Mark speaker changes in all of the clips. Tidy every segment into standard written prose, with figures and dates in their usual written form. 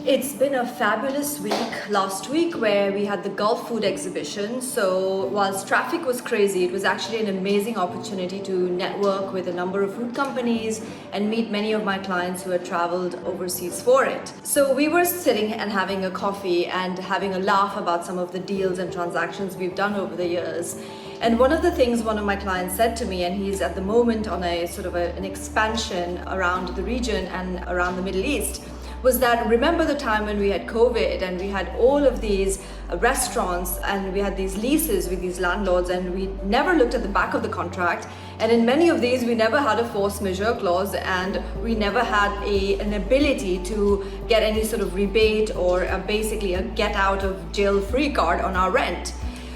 Speaker 1: It's been a fabulous week last week where we had the Gulf Food exhibition. So whilst traffic was crazy, it was actually an amazing opportunity to network with a number of food companies and meet many of my clients who had traveled overseas for it. So we were sitting and having a coffee and having a laugh about some of the deals and transactions we've done over the years. And one of the things one of my clients said to me, and he's at the moment on a sort of an expansion around the region and around the Middle East, was that remember the time when we had COVID and we had all of these restaurants and we had these leases with these landlords and we never looked at the back of the contract, and in many of these we never had a force majeure clause and we never had an ability to get any sort of rebate or basically a get out of jail free card on our rent.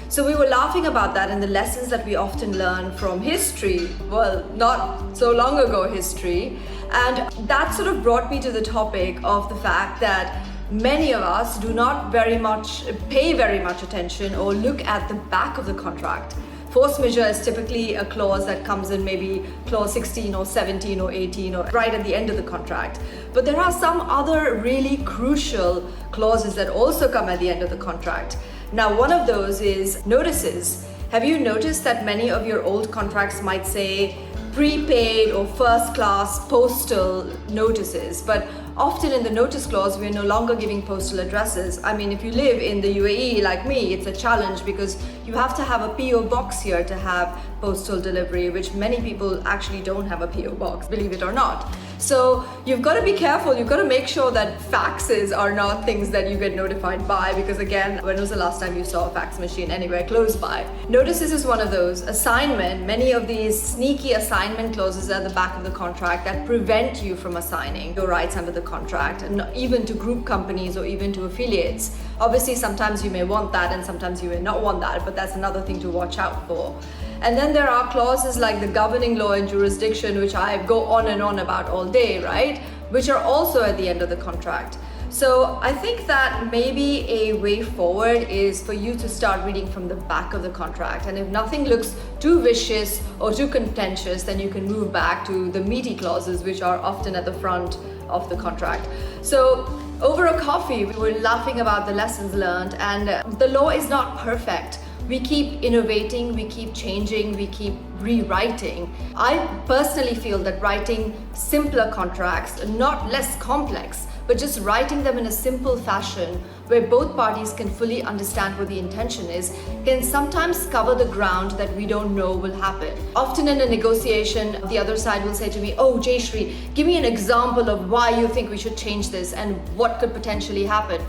Speaker 1: So we were laughing about that and the lessons that we often learn from history, well, not so long ago history. And that sort of brought me to the topic of the fact that many of us do not pay very much attention or look at the back of the contract. Force majeure is typically a clause that comes in maybe clause 16 or 17 or 18 or right at the end of the contract. But there are some other really crucial clauses that also come at the end of the contract. Now, one of those is notices. Have you noticed that many of your old contracts might say prepaid or first class postal notices, but often in the notice clause we're no longer giving postal addresses. I mean, if you live in the UAE like me, it's a challenge because you have to have a PO box here to have postal delivery, which many people actually don't have a PO box, believe it or not. So you've got to be careful. You've got to make sure that faxes are not things that you get notified by, because again, when was the last time you saw a fax machine anywhere close by? Notices is one of those. Assignment, many of these sneaky assignment clauses at the back of the contract that prevent you from assigning your rights under the contract, and even to group companies or even to affiliates. Obviously, sometimes you may want that and sometimes you may not want that, but that's another thing to watch out for. And then there are clauses like the governing law and jurisdiction, which I go on and on about all day, right? Which are also at the end of the contract. So I think that maybe a way forward is for you to start reading from the back of the contract. And if nothing looks too vicious or too contentious, then you can move back to the meaty clauses, which are often at the front of the contract. So over a coffee, we were laughing about the lessons learned, and the law is not perfect. We keep innovating, we keep changing, we keep rewriting. I personally feel that writing simpler contracts, not less complex, but just writing them in a simple fashion where both parties can fully understand what the intention is, can sometimes cover the ground that we don't know will happen. Often in a negotiation, the other side will say to me, "Oh, Jayshree, give me an example of why you think we should change this and what could potentially happen."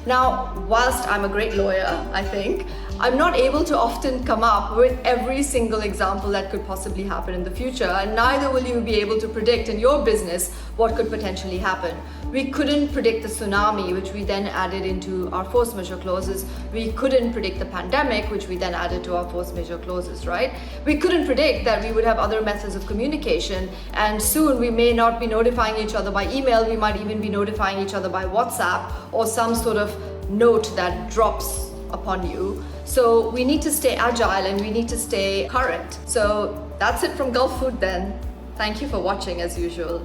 Speaker 1: Now, whilst I'm a great lawyer, I think, I'm not able to often come up with every single example that could possibly happen in the future, and neither will you be able to predict in your business what could potentially happen. We couldn't predict the tsunami, which we then added into our force majeure clauses. We couldn't predict the pandemic, which we then added to our force majeure clauses, right? We couldn't predict that we would have other methods of communication, and soon we may not be notifying each other by email, we might even be notifying each other by WhatsApp or some sort of note that drops upon you. So we need to stay agile and we need to stay current. So that's it from Gulf Food then. Thank you for watching as usual.